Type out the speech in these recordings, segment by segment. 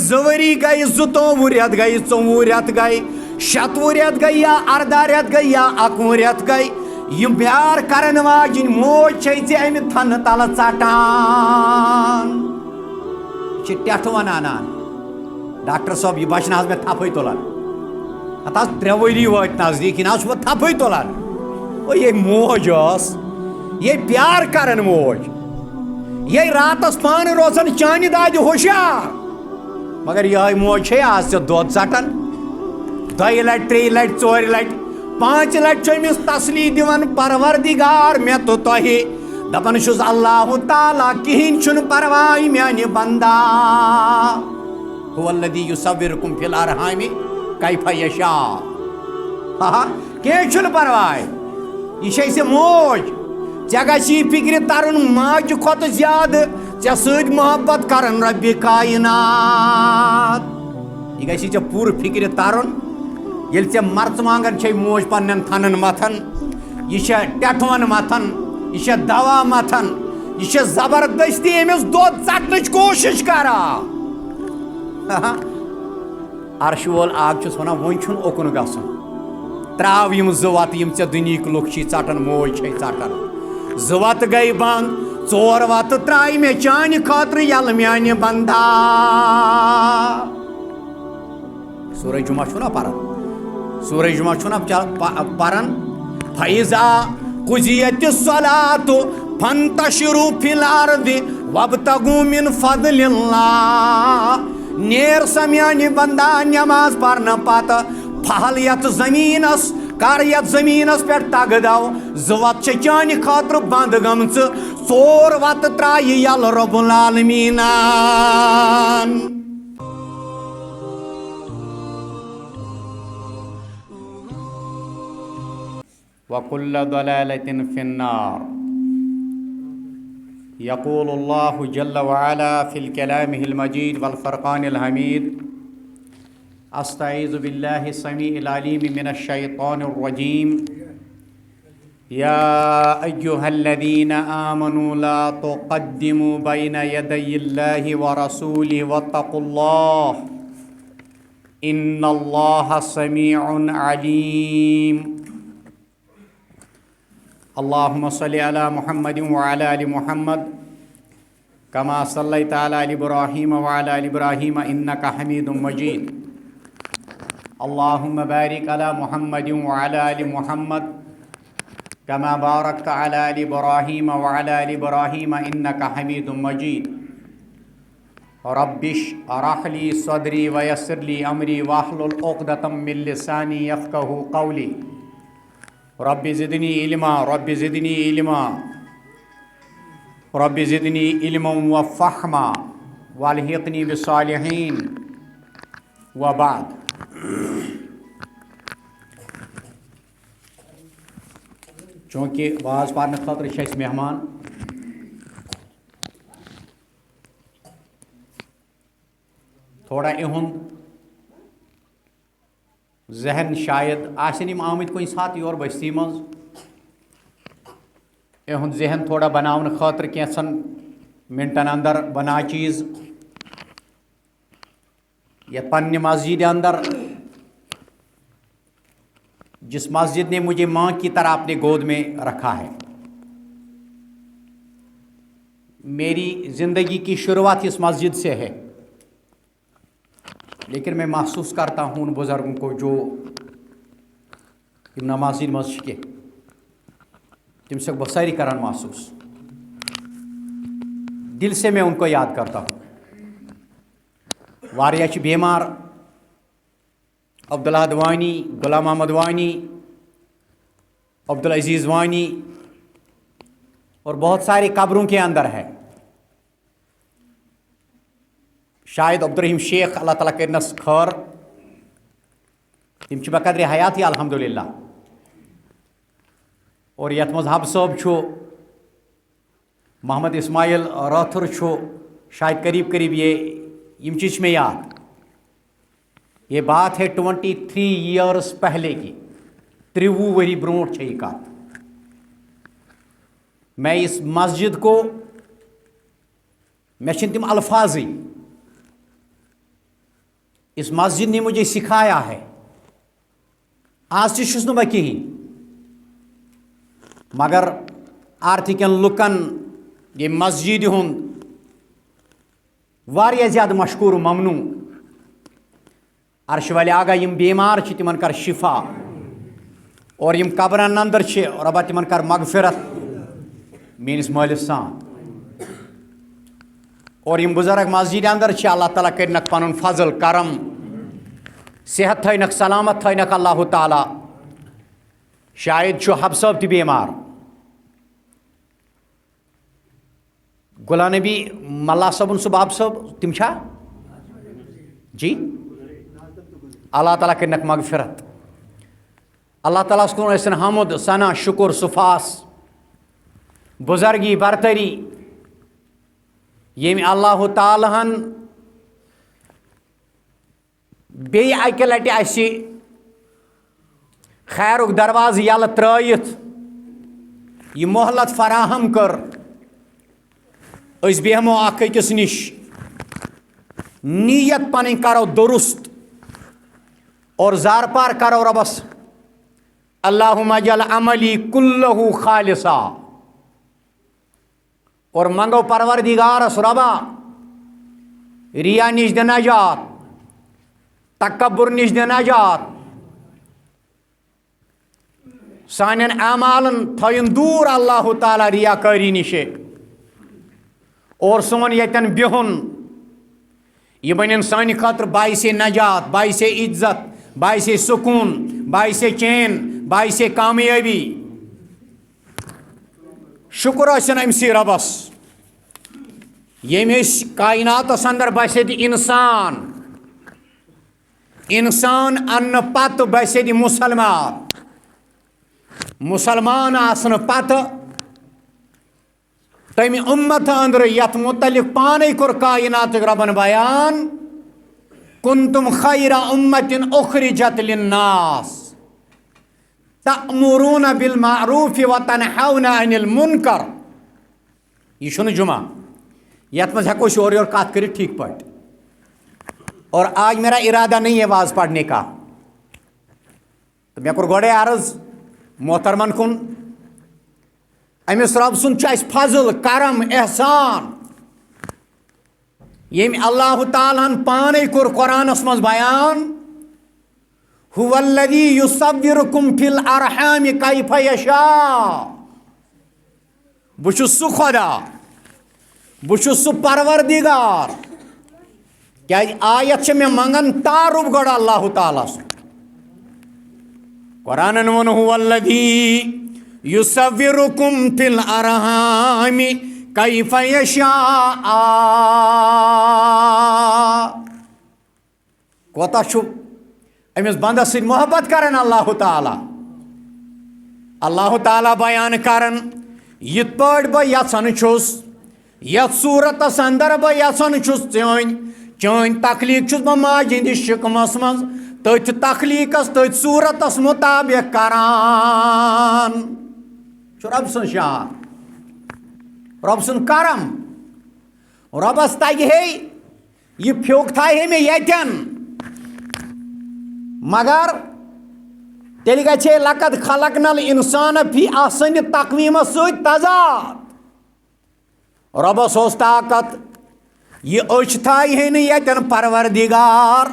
زوری گئی 92 ریت گئی 24 ریت گئی 96 ریت گئی یا 18 ریت گئی یا 21 ریت گئی یہ پیار کرن واجن موج چھ امہ تھن تل ژٹان ٹھٹھ ونان ڈاکٹر صاحب یہ بچہ میں تھپے تلان ہتہ 3 ؤری وات نزدیک یہ بہ تھپے تلان یہ موج یہ پیار کرن موج یہ راتس پان روزان چانہ دادِ ہوشیار مگر یہ موج ہے آج سے دود ژٹان 2 لٹ 3 لٹ 4 لٹ 5 لٹ امس تسلی دِوان پروردگار میں تو تہ دپان چھس اللہ تعالیٰ کہین چھن پرواے میانہ بندہ هو الذی یصورکم فی الارحام کیف یشاء کہیں چھن پرواے یہ چھ موج ژے گژھی فکر ترن ماجہ کھۄتہٕ زیادٕ ژے سۭتۍ محبت کرن رب کائنات یہ گژھی ژے پوٗرٕ فکر ترن ییٚلہِ ژے مرژٕوانٛگن چھے موج پننٮ۪ن تھنن متھان یہ چھے ٹٮ۪ٹھوَن متھان یہ چھے دوا متھان یہ چھے زبردستی أمِس دۄد ژٹنٕچ کوٗشش کران عرش وول آگ چھُس ونان وۄنۍ چھُنہٕ اوکُن گژھُن تراو یم 2 وتہٕ یم ژے دُنیہِکۍ لُکھ چھی ژٹان موج چھے ژٹان 2 وتہٕ گٔے بنٛد 4 وتہٕ ترٛایہِ مےٚ چانہِ خٲطرٕ یلہٕ میانہِ بندا سورہ جمعہ چھُنا پران سورہ جمعہ چھُنا پران فَإِذَا قُضِيَتِ الصَّلَاةُ فَانتَشِرُوا فِي الْأَرْضِ وَابْتَغُوا مِنْ فَضْلِ اللَّهِ نیر سا میانہِ بندا نماز پرنہٕ پتہٕ پھہل یتھ زمینس کر یتھ زمینس پٮ۪ٹھ تگہٕ دو 2 وتہٕ چھِ چانہِ خٲطرٕ بنٛد گٔمژٕ 4 وتہٕ ترٛایہِ یلہٕ رۄب العالمیٖنن وَكُلَّ ضَلَالَةٍ فِي النَّارِ يقول الله جل وعلا في الكلام المجيد والفرقان الحميد استعيذ بالله السميع العليم من الشيطان الرجيم يا أيها الذين آمنوا لا تقدموا بين يدي الله ورسوله واتقوا الله إن الله سميع عليم اللهم صل على محمد وعلى آل محمد كما صليت على آل إبراهيم وعلى آل إبراهيم إنك حميد مجيد اللهم بارك على محمد وعلى آل محمد كما باركت على آل إبراهيم وعلى آل إبراهيم إنك حميد مجيد رب اشرح لي صدري ويسر لي أمري واحلل عقدة من لساني يفقهوا قولي رب زدنی علما رب زدنی علما رب زدنی علما وفہما والحقنی بالصالحین وبعد چونکہ واز پرنہٕ خٲطرٕ چھِ اَسہِ مہمان تھوڑا اِہُنٛد ذہن شاید آسن یم آمٕتۍ کُنہِ ساتہٕ یور بستی منٛز اِہُنٛد ذہن تھوڑا بناونہٕ خٲطرٕ کینٛژھن منٹن اندر بنا چیز یتھ پننہِ مسجد اندر جس مسجد نے مجھے ماں کی طرح اپنے گود میں رکھا ہے میری زندگی کی شروعات اس مسجد سے ہے لیکن میں محسوس کرتا ہوں ان بزرگوں کو جو نمازی مسجد کے تم سے بساری کران محسوس دل سے میں ان کو یاد کرتا ہوں واریہ چھ بیمار عبداللہ دوانی غلام محمد وانی عبدالعزیز وانی اور بہت سارے قبروں کے اندر ہے شاید عبدالرحیم شیخ اللہ تعالیٰ کرنس خیر تم بقدر حیاتی الحمدللہ اور یت مز حب صٲب چھُ محمد اسماعیل راتھر چھُ شاید قریب قریب یہ چیز میں یاد یہ بات ہے 23 ایئرس پہلے کی 23 ؤری برونٹھ یہ کت میں اس مسجد کو میں چھن تم الفاظی اس مسجد نے مجھے سکھایا ہے آج تہ بہ کہین مگر آرتھکن لکن یہ مسجد ہند واریاہ زیادہ مشکور و ممنوع عرش ولی آگاہ یم بیمار تمن کر شفا اور یم قبرن اندر ربا تمن کر مغفرت میس مالس سان اور یم بزرگ مسجد اندر اللہ تعالیٰ کرنک پن فضل کرم صحت تھینک سلامت تھینک اللہ تعالیٰ شاید حب صٲب تہ بیمار غلام نبی ملا صٲبن صُبح حب صٲب تم چھا جی اللہ تعالیٰ کرنک مغفرت اللہ تعالیٰ کن حمد ثنا شکر سفاس بزرگی برتری یم اللہ تعالیٰ ہن بیٚیہِ اکہِ لٹہِ اَسہِ خیرُک دروازٕ یلہٕ ترٲیِتھ یہ مہلت فراہم کر أسۍ بیہمو اکھ أکِس نِش نیت پنٕنۍ کرو درست اور زار پار کرو ربس اللہم اجعل عملی کلہ خالصا اور منگو پروردگارس ربا ریا نش دِ نجات تکبر نش دِ نجات سانین اعمالن تھٲیِن دوٗر اللہ تعالیٰ ریا کاری نش اور سون یتن بہن یہ بنن سانہ خاطر باعث نجات باعث عزت باعث سکون باعث چین باعث کامیابی شکر ٲسِن أمسٕے رۄبس ییٚمۍ أسۍ کایناتس اندر بسے انسان اننہٕ پتہٕ بسے مسلمان آسنہٕ پتہٕ تمہِ اُمت اندر یتھ متعلق پانے کوٚر کایناتُک ربن بیان کنتم خیر امت اخرجت للناس تأمرون بالمعروف وتنہون عن المنکر یہ چھُنہٕ جمعہ یتھ منٛز ہیٚکو أسۍ اورٕ یورٕ کتھ کٔرِتھ ٹھیک پٲٹھۍ اور آج میرا ارادہ نہیں ہے واز پڑھنے کا تو مےٚ کوٚر گۄڈے عرض محترمن کُن امس رب سُنٛد چھُ اَسہِ فضل کرم احسان ییٚمۍ اللہ تعالیٰ ہن پانے کوٚر قرآنس منٛز بیان هو الذی یصورکم فی الارحام کیف یشاء بہٕ چھُس سُہ خدا بہٕ چھُس سُہ پروردگار کیازِ آیت چھِ مےٚ منگان تعارُف گۄڈٕ اللہ تعالیٰ سُنٛد قرآنن ووٚن هو الذی یصورکم فی الارحام کیف یشاء کوتاہ چھُ امس بندس سۭتۍ محبت کران اللہ تعالیٰ بیان کران یِتھ پٲٹھۍ بہٕ یژھان چھُس یتھ صوٗرتس اندر بہٕ یژھان چھُس چٲنۍ تخلیٖق چھُس بہٕ ماجہِ ہٕنٛدِس شِکمس منٛز تٔتھۍ تخلیٖقس تٔتھۍ صوٗرتس مُطابق کران چھُ رۄب سٕنٛز شان رۄب سُنٛد کرم رۄبس تگہِ ہے یہِ پھیوٚک تھایہِ ہے مےٚ ییٚتٮ۪ن مگر تیٚلہِ گژھِ ہے لقد خلقنا الانسان فی احسن تقویٖمس سۭتۍ تضاد رۄبس اوس طاقت یہ أچھ تھایہِ ہے نہٕ ییٚتٮ۪ن پروردگار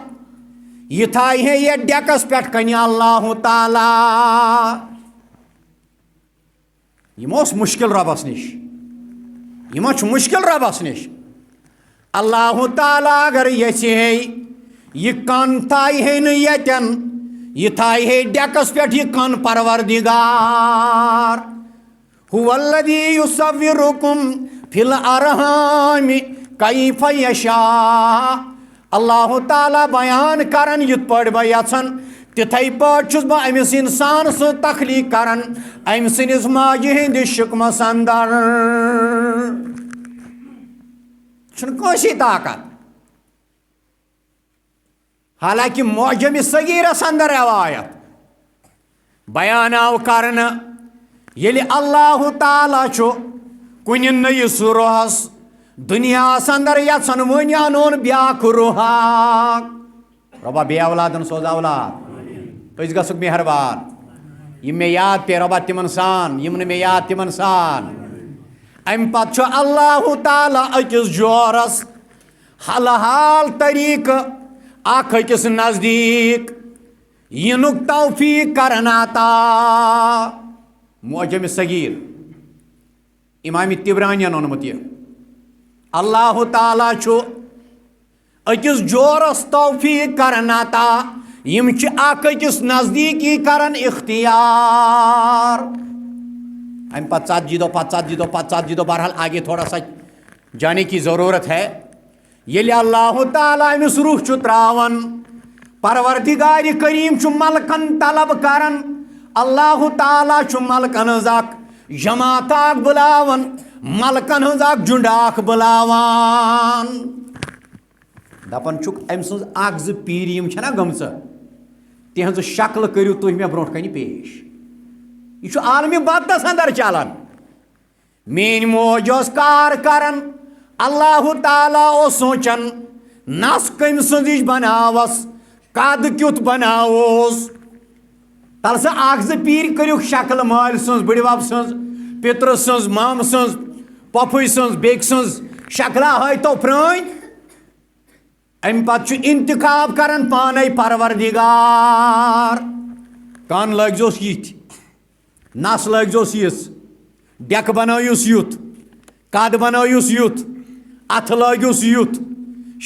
یہ تھایہِ ہے یتھ ڈیکس پٮ۪ٹھ کنہِ اللہ تعالیٰ یہ ما اوس مشکل رۄبس نِش یہ ما چھُ مشکل رۄبس نِش اللہ تعالیٰ اگر یژھِ ہے یہ کن تھایہِ ہے نہٕ ییٚتٮ۪ن یہ تھایہِ ہے ڈیکس پٮ۪ٹھ یہ کن پروردگار هو الذی یصورکم فی الارحام کیف یشاء اللہ تعالیٰ بیان کران یِتھ پٲٹھۍ بہٕ یژھان تِتھے پٲٹھۍ چھُس بہٕ أمِس انسان سٕنٛز تخلیٖق کران أمۍ سٕنٛدِس ماجہِ ہٕنٛدِس شِکمس اندر چھُنہٕ کٲنٛسے طاقت حالانکہ معجم صغیرس اندر روایت بیان آو کرنہٕ ییٚلہِ اللہ تعالیٰ چھُ کُنہِ نٔیِس روحس دُنیاہس اندر یژھان وۄنۍ انون بیاکھ روحا رۄبا بے اولادن سوز اولاد أسۍ گژھُکھ مہربان یِم مےٚ یاد پے رۄبا تِمن سان یِم نہٕ مےٚ یاد تِمن سان اَمہِ پتہٕ چھُ اللہ تعالیٰ أکِس جورس حل حال طریٖقہٕ اکھ أکِس نزدیٖک یِنُک توفیٖق کران عطا معجم صغیٖر امام طبرانین اوٚنمُت یہِ اللہ تعالیٰ چھُ أکِس جورس توفیٖق کران عطا یِم چھِ اکھ أکِس نزدیٖکی کران اختیار اَمہِ پتہٕ ژتجی دۄہ پتہٕ ژتجی دۄہ بہرحال آگے تھوڑا سا جانے کی ضروٗرت ہے ییٚلہِ اللہ تعالیٰ أمِس روح چھُ تراوان پروردگار کریم چھُ ملکن طلب کران اللہ تعالیٰ چھُ ملکن ہٕنٛز اکھ جماعت اکھ بُلاوان ملکن ہٕنٛز اکھ جُنڈ اکھ بُلاوان دپان چھُکھ أمۍ سٕنٛز اکھ زٕ پیٖرِ یِم چھےٚ نا گٔمژٕ تِہنٛز شکلہٕ کٔرِو تُہۍ مےٚ برونٛٹھ کنہِ پیش یہ چھُ عالمِ بدنس اندر چلان میٛٲنۍ موج ٲس کار کران اللہ تعالیٰ اوس سونچان نس کٔمۍ سٕنٛزٕچ بناوس قد کیُتھ بناووس تل سا اکھ زٕ پیٖرِ کٔرِکھ شکل مالہِ سٕنٛز بٕڈِبب سٕنٛز پِترٕ سٕنٛز مامہٕ سٕنٛز پۄپھٕے سٕنٛز بیٚکہِ سٕنٛز شکلا ہٲیتو پرٛٲنۍ اَمہِ پتہٕ چھُ انتخاب کران پانے پروردگار کن لٲگزوس یِتھۍ نس لٲگزوس یِژھ ڈیکہٕ بنٲیوس یُتھ قد بنٲیوس یُتھ اتھٕ لٲگِوس یُتھ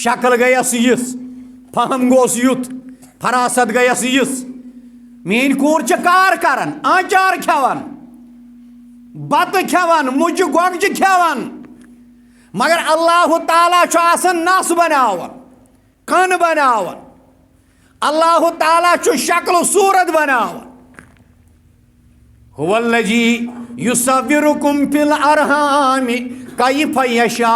شکل گٔیس یِژھ فہم گوس یُتھ فراست گٔیس یِژھ میٛٲنۍ کوٗر چھِ کار کران آنچار کھٮ۪وان بتہٕ کھٮ۪وان مُجہِ گۄگجہِ کھٮ۪وان مگر اللہ تعالیٰ چھُ آسان نس بناوان کن بناوان اللہ تعالیٰ چھُ شکل صوٗرت بناوان هو الذی یصورکم فی الارحام کیف یشاء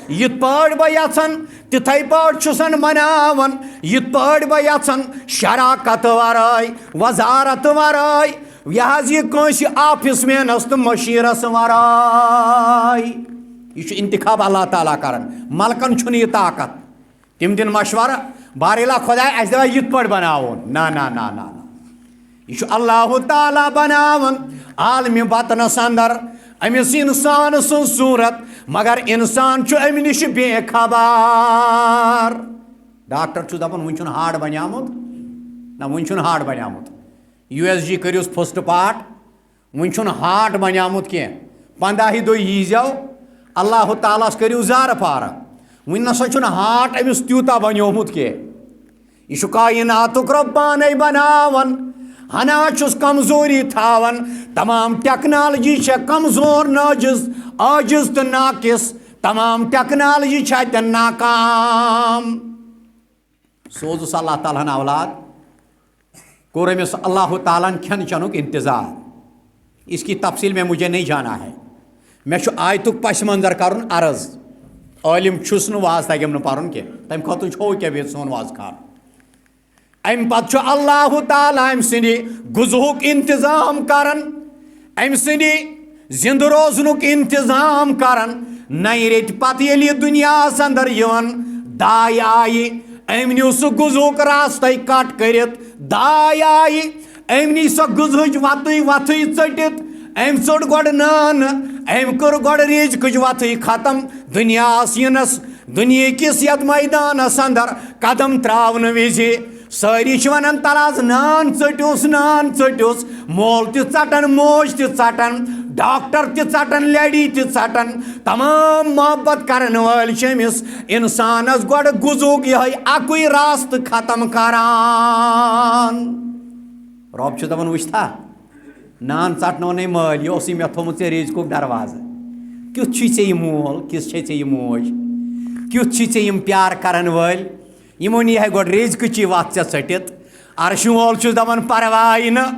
یِتھ پٲٹھۍ بہٕ یژھان تِتھَے پٲٹھۍ چھُسن بناوان یِتھ پٲٹھۍ بہٕ یژھان شراکت ورٲے وزارت ورٲے یہِ حظ یہِ کٲنٛسہِ آفِس مینس تہٕ مٔشیٖرس ورٲے یہ چھُ انتخاب اللہ تعالیٰ کران ملکن چھُنہٕ یہِ طاقت تِم دِن مشورٕ بارِلا خۄداے اَسہِ دپا یِتھ پٲٹھۍ بناوُن نہ یہ چھُ اللہ تعالیٰ بناوان عالمِ بطنس اندر أمِس انسان سٕنٛز صوٗرت مگر انسان چھُ اَمہِ نِش بے خبر ڈاکٹر چھُس دپان وُنہِ چھُنہٕ ہاٹ بنیومُت نہ وُنہِ چھُنہٕ ہاٹ بنیومُت USG کٔرِوُس فٔسٹ پارٹ وُنہِ چھُنہٕ ہاٹ بنیومُت کینٛہہ 15 دۄہ ییٖزیو اللہ تعالیٰ ہس کٔرِو زارٕ پارٕ وُنہِ نسا چھُنہٕ ہاٹ أمِس تیوٗتاہ بنیومُت کینٛہہ یہِ چھُ کایناتُک رۄب پانے بناوان ہنا چھُس کمزوری تھاوان تمام ٹیکنالوجی چھےٚ کمزور عاجز تہٕ ناقص تمام ٹیکنالوجی چھےٚ اتٮ۪ن ناکام سوزُس اللہ تعالیٰ ہن اولاد کوٚر أمِس اللہ تعالیٰ ہن کھٮ۪ن چٮ۪نُک انتظام اس کی تفصیل میں مجھے نہیں جانا ہے مےٚ چھُ آیتُک پس منظر کرُن عرض عٲلِم چھُس نہٕ واز تگیم نہٕ پرُن کینٛہہ تمہِ خٲطرٕ چھُو کیٛاہ بیٚیہِ سون واز خان اَمہِ پتہٕ چھُ اللہ تعالیٰ أمۍ سٕنٛدِ غُذہُک انتظام کران أمۍ سٕنٛدِ زِنٛدٕ روزنُک انتظام کران نَیہِ ریٚتہِ پتہٕ ییٚلہِ یہِ دُنیاہس اندر یِوان داے آیہِ أمۍ نیوٗ سُہ غُذہُک راستَے کٹ کٔرِتھ داے آیہِ أمۍ نی سۄ غُذہٕچ وتھٕے ژٔٹِتھ أمۍ ژوٚٹ گۄڈٕ نانہٕ أمۍ کٔر گۄڈٕ رِزقٕچ وتھٕے ختم دُنیاہس یِنس دُنہِکِس یتھ مٲدانس اندر قدم تراونہٕ وِزِ سٲری چھِ ونان تل حظ نان ژٔٹِوُس مول تہِ ژٹان موج تہِ ژٹان ڈاکٹر تہِ ژٹان لیڈی تہِ ژٹان تمام محبت کرن وٲلۍ چھِ أمِس انسانس گۄڈٕ غُذہُک یِہوٚے اکُے راستہٕ ختم کران رۄب چھُ دپان وٕچھتھا نان ژٹنونٕے مٲلۍ یہِ اوسُے مےٚ تھوٚمُت ژےٚ رِزقُک دروازٕ کیُتھ چھُے ژےٚ یہِ مول کِژھ چھے ژےٚ یہِ موج کیُتھ چھُے ژےٚ یِم پیار کرن وٲلۍ یِمو نیٖہَے گۄڈٕ رِزقٕچی وَتھ ژےٚ ژٔٹِتھ عرشہِ وول چھُس دپان پرواے نہٕ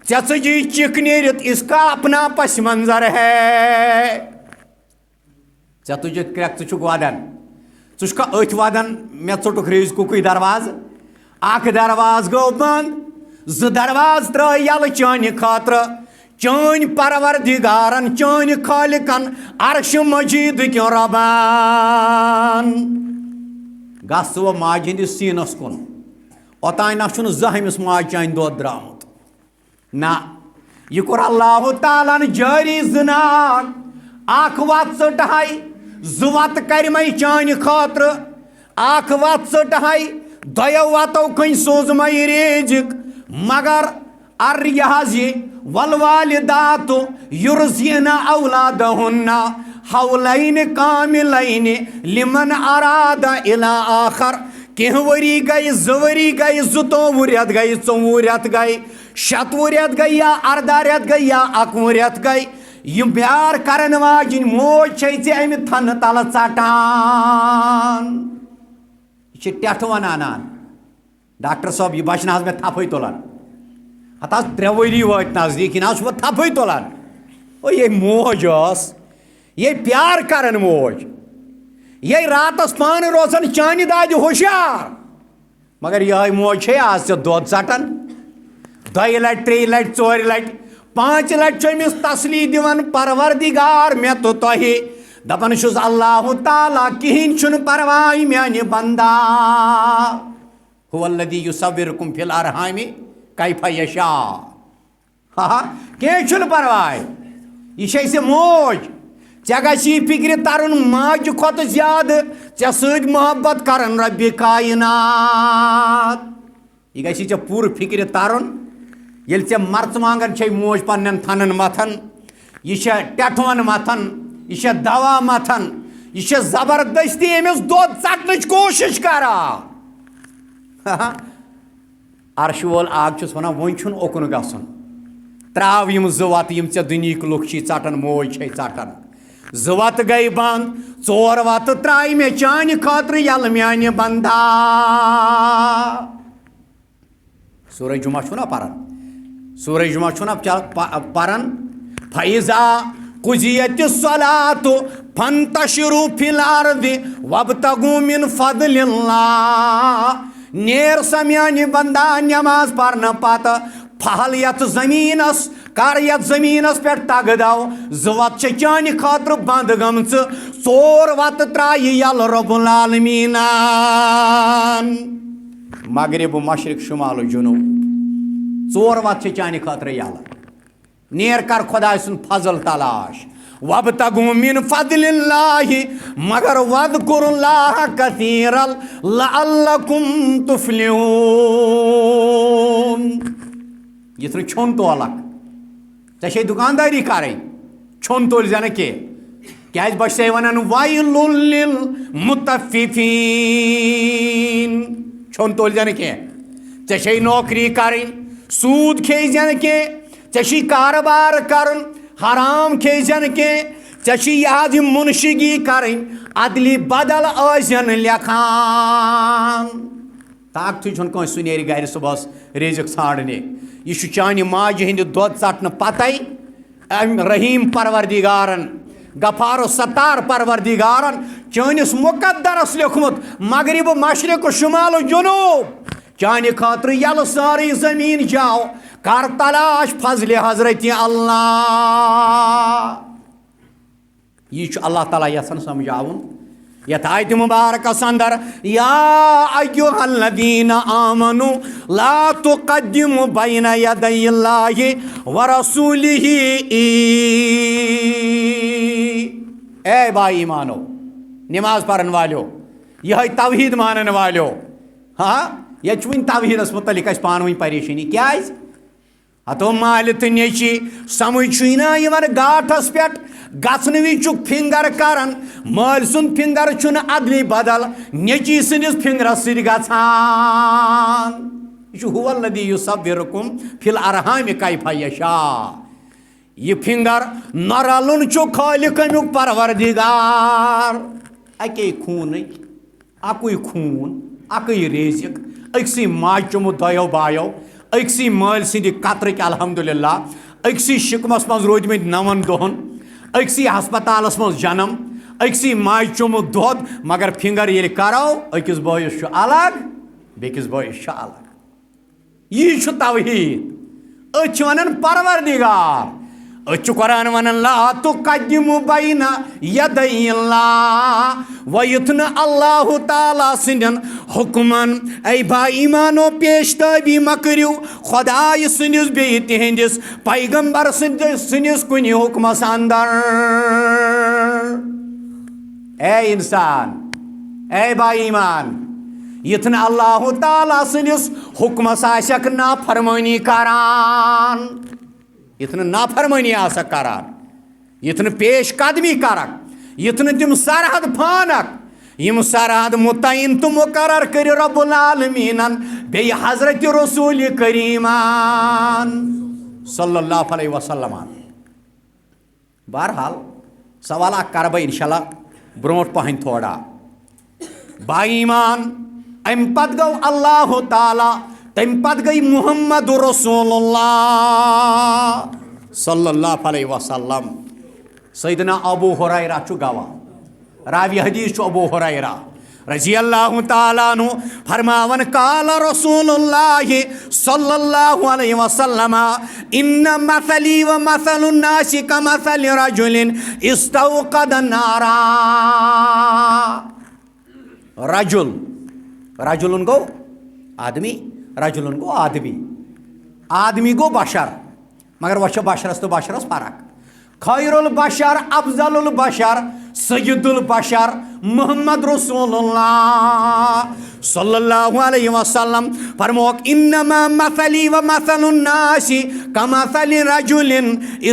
ژےٚ ژٕجی چِکھ نیٖرِتھ اِسکا اپنا پس منظر ہے ژےٚ تُجِتھ کرٛٮ۪کھ ژٕ چھُکھ ودان ژٕ چھُکھا أتھۍ ودان مےٚ ژوٚٹُکھ رِزقُکُے دروازٕ اکھ دروازٕ گوٚو بنٛد زٕ دروازٕ ترٛٲے یلہٕ چانہِ خٲطرٕ چٲنۍ پروردگارن چٲنۍ خالقن عرشہِ مجیٖدٕکۍ رۄبان گژھ ژٕ ماجہِ ہٕنٛدِس سیٖنس کُن اوٚتانۍ نہ چھُنہٕ زانٛہہ أمِس ماجہِ چانہِ دۄد درٛامُت نہ یہ کوٚر اللہ تعالیٰ ہن جٲری زٕ ناگ اکھ وَتھ ژٔٹہَے زٕ وَتہٕ کَرِمَے چانہِ خٲطرٕ اکھ وَتھ ژٔٹہَے دۄیو وَتو کٔنۍ سوٗزمَے رِزِق مگر ار یہِ حظ یہِ والوالداتُ یُرزِیٖنَ اولادہُنَّ حولَینہِ کامِلَینہِ لِمن ارادَ اِلی آخر کینٛہہ ؤری گٔیہِ زٕ ؤری گٔیہِ زٕتووُہ رٮ۪تھ گٔیہِ ژوٚوُہ رٮ۪تھ گٔیہِ شَتوُہ رٮ۪تھ گٔیہِ یا ارداہ رٮ۪تھ گٔیہِ یا اَکوُہ رٮ۪تھ گٔیہِ یِم پیار کرن واجِنۍ موج چھے ژےٚ اَمہِ تھنہٕ تلہٕ ژٹان یہِ چھِ ٹٮ۪ٹھٕ وَنان ڈاکٹر صٲب یہِ بچہٕ نہ حظ مےٚ تھپھٕے تُلان ہتہٕ حظ 3 ؤری وٲتۍ نزدیٖک یہِ نہ حظ چھُ وۄنۍ تھپھٕے تُلان او یے موج ٲس یے پیار کرن موج یے راتس پانہٕ روزان چانہِ دادِ ہوشیار مگر یِہوٚے موج چھے آز ژےٚ دۄد ژٹان 2 لٹہِ 3 لٹہِ 4 لٹہِ 5 لٹہِ چھُ أمِس تسلی دِوان پروردِگار مےٚ تہٕ تۄہہِ دپان چھُس اللہ تعالیٰ کِہیٖنۍ چھُنہٕ پرواے میانہِ بندا هو الذی یُصوِرکُم فی الارحامِ کیف یشاء کینٛہہ چھُنہٕ پرواے یہِ چھے ژےٚ موج ژےٚ گژھی فِکرِ ترُن ماجہِ کھۄتہٕ زیادٕ ژےٚ سۭتۍ محبت کرن ربِ کاینات یہِ گژھی ژےٚ پوٗرٕ فِکرِ ترُن ییٚلہِ ژےٚ مرژٕوانٛگن چھے موج پننٮ۪ن تھنن متھان یہِ چھےٚ ٹٮ۪ٹھوَن متھان یہِ چھےٚ دوا متھان یہِ چھےٚ زبردستی أمِس دۄد ژٹنٕچ کوٗشش کران عرشہِ وول آگ چھُس ونان وۄنۍ چھُنہٕ اوٚکُن گژھُن ترٛاو یِم 2 وَتہٕ یِم ژےٚ دُنہِکۍ لُکھ چھی ژٹان موج چھے ژٹان 2 وَتہٕ گٔے بنٛد 4 وَتہٕ ترٛایہِ مےٚ چانہِ خٲطرٕ یلہٕ میانہِ بندا سورہ جُمعہ چھُو نا پران سورہ جُمعہ چھُو نا پران فَإِذَا قُضِیَتِ الصَّلَاةُ فَانتَشِرُوا فِی الْأَرْضِ وَابْتَغُوا مِن فَضْلِ اللّٰہِ نیر سا میانہِ بندا نٮ۪ماز پرنہٕ پتہٕ پھہل یتھ زٔمیٖنس کر یتھ زٔمیٖنس پٮ۪ٹھ تگدو 2 وَتہٕ چھِ چانہِ خٲطرٕ بنٛد گٔمژٕ 4 وَتہٕ ترٛایہِ یلہٕ رۄب العالمیٖنن مغرب مشرق شمال جنوب 4 وَتہٕ چھِ چانہِ خٲطرٕ یلہٕ نیر کر خۄداے سُنٛد فضل تلاش وابتغوا من فضل اللہ مگر واذکروا اللہ کثیرا لعلکم تفلحون یِتھ نہٕ چھوٚن تولکھ ژےٚ چھے دُکانداری کرٕنۍ چھوٚن تُلۍ زِ نہٕ کینٛہہ کیازِ بہٕ چھسے ونان ویل للمطففین چھوٚن تُلۍ زِ نہٕ کینٛہہ ژےٚ چھے نوکری کرٕنۍ سوٗد کھیٚیہِ زِ نہٕ کینٛہہ ژےٚ چھی کارٕبار کرُن حرام کھیٚیہِ زِ نہٕ کینٛہہ ژےٚ چھی یہِ حظ یہِ مُنشِگی کرٕنۍ عدلہِ بدل ٲسۍزن لیکھان طاقتٕے چھُنہٕ کٲنٛسہِ سُہ نیرِ گرِ صُبحس رِزِق ژھانڈنہِ یہِ چھُ چانہِ ماجہِ ہِنٛدِ دۄد ژٹنہٕ پتے أمۍ رحیٖم پروردِگارن غفار ستار پروردِگارن چٲنِس مُقدرس لیوٚکھمُت مغرب مشرق شمال جنوب چانہِ خٲطرٕ یلہٕ سٲرٕے زٔمیٖن جاو کر تلاش فضلِ حضرت اللہ یہ چھُ اللہ تعالیٰ یژھان سمجھاوُن یتھ آیتہِ مُبارکس اندر یا ایُّہا الذیٖنَ آمنوا لا تُقَدِّمُوا بین یدی اللہ ورسولہ اے با ایمانو نماز پرن والیو یِہوٚے توحیٖد مانن والیو ییٚتہِ چھُ وٕنہِ توحیٖدس متعلق اَسہِ پانہٕ ؤنۍ پریشٲنی کیازِ ہتو مالہِ تہٕ نیٚچی سمجھ چھُے نہ یِوان گاٹھس پٮ۪ٹھ گژھنہٕ وِزِ چھُکھ فِنگر کران مٲلۍ سُنٛد فِنگر چھُنہٕ عدلہِ بدل نیٚچی سٕنٛدِس فِنگرس سۭتۍ گژھان یہِ چھُ هو الذی یُصوِرکُم فی الارحامِ کیف یشاء یہِ فِنگر نہ رلُن چھُ خالق امیُک پروردِگار اکے خوٗنٕکۍ اکُے خوٗن اکٕے رِزِق أکسٕے ماجہِ چوٚمُت 2 بایو أکسٕے مٲلۍ سٕنٛدِ قطرٕکۍ الحمدُاللہ أکسٕے شِکمس منٛز روٗدمٕتۍ 9 دۄہن أکسٕے ہسپتالس منٛز جنم أکسٕے ماجہِ چوٚمُت دۄد مگر فِنگر ییٚلہِ کرو أکِس بٲیِس چھُ الگ بیٚکِس بٲیِس چھُ الگ یی چھُ توحیٖد أتھۍ چھِ ونان پروردِگار أتش قرآن ونن لا تقدموا بين يدي الله ويتن الله تعالى سندن حكمان أي با إيمانو پیشتابی مکریو خدای سندس بی تہندس پیغمبر سندس کنی حکمس اندر. اے انسان اے با ایمان یتن اللہ تعالیٰ سندس حکمس آسک نافرمانی کران یتن نافرمانی آسک کران یتن پیش قدمی کرک یتن تم سرحد پانک یم سرحد متعین تو مقرر کر رب العالمین بی حضرت رسول کریمان صلی اللہ علیہ وسلم. بہرحال سوالہ کر بہ انشاءاللہ برونٹ پہن تھوڑا. با ایمان ام پت گو اللہ تعالی تم پت گئی محمد رسول اللہ صلی اللہ علیہ وسلم. سیدنا ابو ہریرہ چھ گواہ راوی حدیث چھ ابو ہریرہ رضی اللہ تعالیٰ عنہ فرماون قال رسول اللہ صلی اللہ علیہ وسلم ان مثلی و مثل الناس کمثل رجل استوقد نارا. رجل گو آدمی رجل گو آدمی گو بشر مگر وچھو بشرس تو بشرس فرق. خیر البشر افضل البشر سید البشر محمد رسول اللہ صلی اللہ علیہ وسلم فرموک انما مثلی و مثل الناس کمثل رجل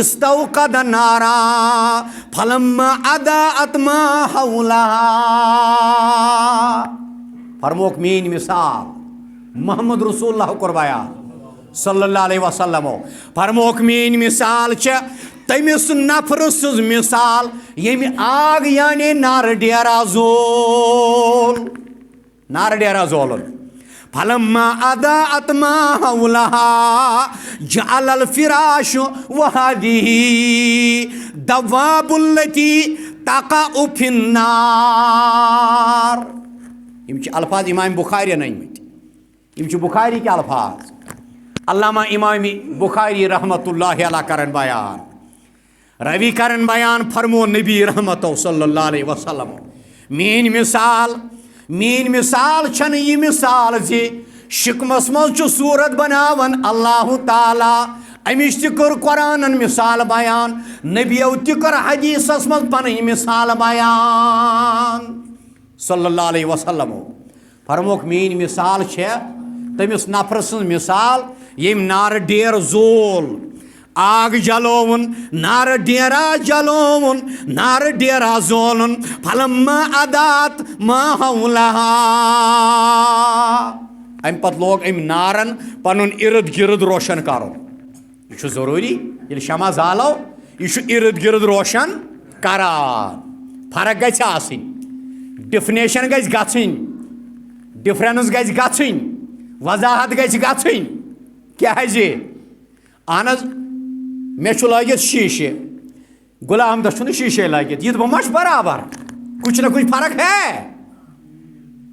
استوقد نارا فلما اضاءت ما حولها. فرموک مین مثال محمد رسول اللہ قربایا صلی اللہ علیہ وسلم فرموک مین مثال چھ تمس نفر سز مثال یم آگ یعنی نار ڈیرا زول فلما اضاءت ما حولها جعل الفراش وهذه دواب التي تقع في النار. یم چھ الفاظ امام بخاری نمت یم چھ بخاری کے الفاظ. علامہ امام بخاری رحمت اللہ علیہ کرن بیان روی کرن بیان فرمو نبی رحمت صلی اللہ علیہ وسلم مین مثال چھن یہ مثال زی شکمس مز صورت بناون اللہ تعالی امش تر قرآن مثال بیان نبیو تر حدیثس مز پن مثال بیان صلی اللہ علیہ وسلم. فرموک مین مثال چھ تمس نفر سن مثال یم نار ڈیر زول آگ جلوون نار ڈیرا جلوون نار ڈیرا زولن فلما اضاءت ما حولها. ام پت لوگ ام نارن پنن ارد گرد روشن کرو. یہ ضروری یل شمع زالو یہ ارد گرد روشن کران. فرق گژھِ آسٕنۍ ڈفنیشن گژھِ گژھٕنۍ ڈفرنس گژھِ گژھٕنۍ وضاحت گژھِ گژھٕنۍ. کیازِ اہن حظ مے چھُ لٲگِتھ شیٖشہِ غلام احمدس چھُنہٕ شیٖشے لٲگِتھ یہ تو ما چھُ برابر کچھ نہ کچھ فرق ہے.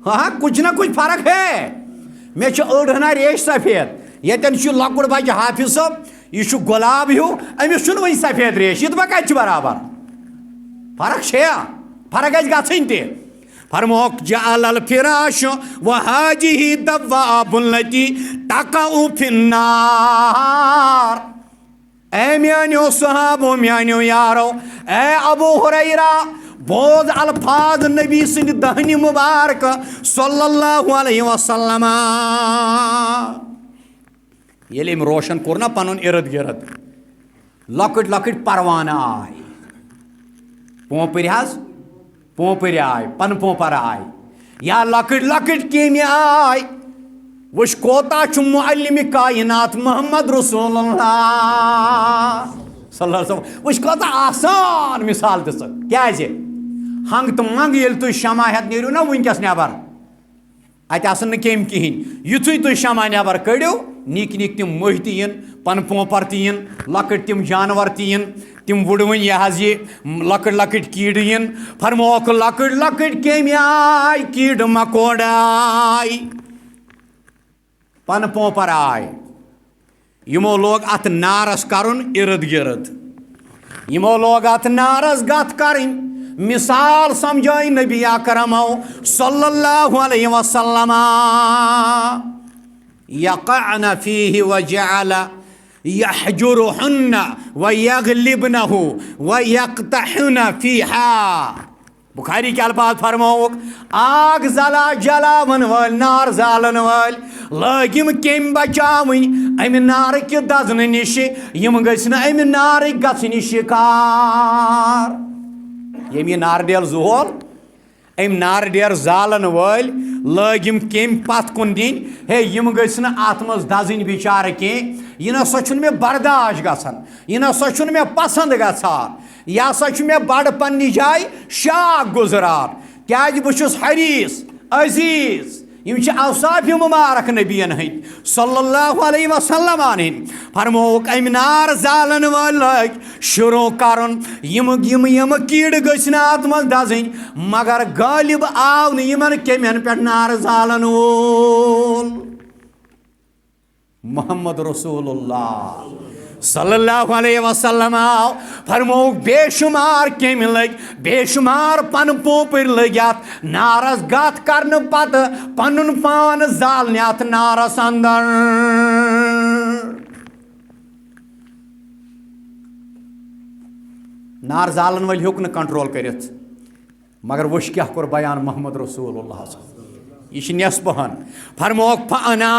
ہاں کچھ نہ کچھ فرق ہے. مے چھُ أڑ ہنا ریش سفید یتن چھُ لۄکُٹ بچہ حافظ صٲب یہ چھُ گۄلاب ہیوٗ أمِس چھُنہٕ وۄنۍ سفید ریش یہ تو کتہِ چھِ برابر فرق چھےٚ فرق گژھِ گژھٕنۍ تہِ. فرموک جعل الفراش وهذه دواب التي تقع في النار. اے میانیو صحابو میانیو یارو اے ابو ہریرہ بوز الفاظ نبی سند دہنی مبارک صلی اللہ علیہ وسلم. یل ام روشن کور نا پنن ارد گرد لکٹ لکٹ پروانہ آئی پوپر حظ پوپر آئی پن پوپر آئی یا لکٹ لکٹ کیمہِ آئی. وش کوتا چھ معلم کائنات محمد رسول اللہ صلی اللہ علیہ وسلم وش کوتا آسان مثال دس. کیازِ ہنگ تو منگ یل تھی شمع ہیت نیرو نا ونکس نبر ات آسن نہ کیم کہین یتھُے تھی شمع نبر کڑو نک نک تم مہ تین پن پوپر تین لکٹ تم جانور تین تم وڑون یہ حظ یہ لکٹ لکٹ کیڑ ین. فرموک لکٹ لکٹ کیمہِ آئی کیڑ مکوڑ آئی پن پوپر آئی. یمو لوگ ات نارس کرن ارد گرد یمو لوگ ات نارس گت کریں مثال سمجھائی نبی اکرم صلی اللہ علیہ وسلم یقعن فیہ وجعل یحجرہن ویغلبنہ ویقتحن فیہا بخاری کے الفاظ فرموک آگ زلا جلاون ول نار زالن ول لگم کم بچاون امہ نار کہ دزن نش یم گژھن امہ نار گژھن شکار یم یہ نار ڈیل زول ام نار ڈیر زالن ول لگم کم پت کن دن ہے یم گژھن ات مز دزن بچار کی یہ نسا چھن مے برداشت گژھان یہ نسا چھن مے پسند گژھان یہ ہسا چھ مے بڑ پننہ جائے شاک گزران کیاز بہ چھس حریص عزیز یم چھ اوصاف مبارک نبیین ہند صلی اللہ علیہ وسلم ہند فرموک ام نار زالن ول لگ شروع کرن یم یم یم کیڑ گژھن ات مز دزن مگر غالب آو نہ یمن کیمن پہ نار زالن وول محمد رسول اللہ صلی اللہ علیہ وسلم فرموک بے شمار کیم لگ بے شمار پن پوپر لگت نارس گت کرن پت پنن پان زالن ات نارس اندر نار زالن ول ہیوک نہ کنٹرول کرت مگر وش کیا کور بیان محمد رسول اللہ صلی اللہ علیہ وسلم یہ نسبہن فرموک فانا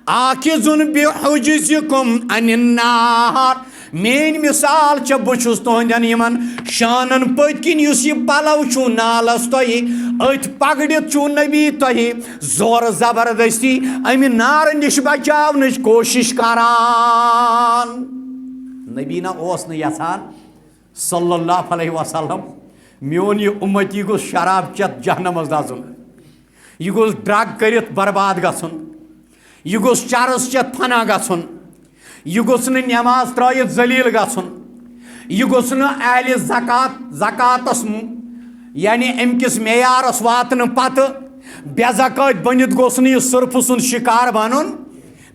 آکزن بحجزکم عن النار مین مثال چھ بچھس تہندین یمن شانن پت کن اس یہ پلو چھو نالس تہی ات پکڑت چھو نبی تہی زور زبردستی امہ نار نش بچاونچ کوشش کران نبی نہ اوس نہ یژھان صلی اللہ علیہ وسلم میون یہ امتی گوس شراب چت جہنم مز دزن یہ گوس ڈرگ کرت برباد گژھن یہ گوس چرس چت فنا گژھن یہ گوس نہ نماز ترائت ذلیل گژھن یہ گوس نہ اہل زکاتس یعنی ام کس معیارس واتن پتہ بے زکات بنت گوس نہ یہ صرف سن شکار بنن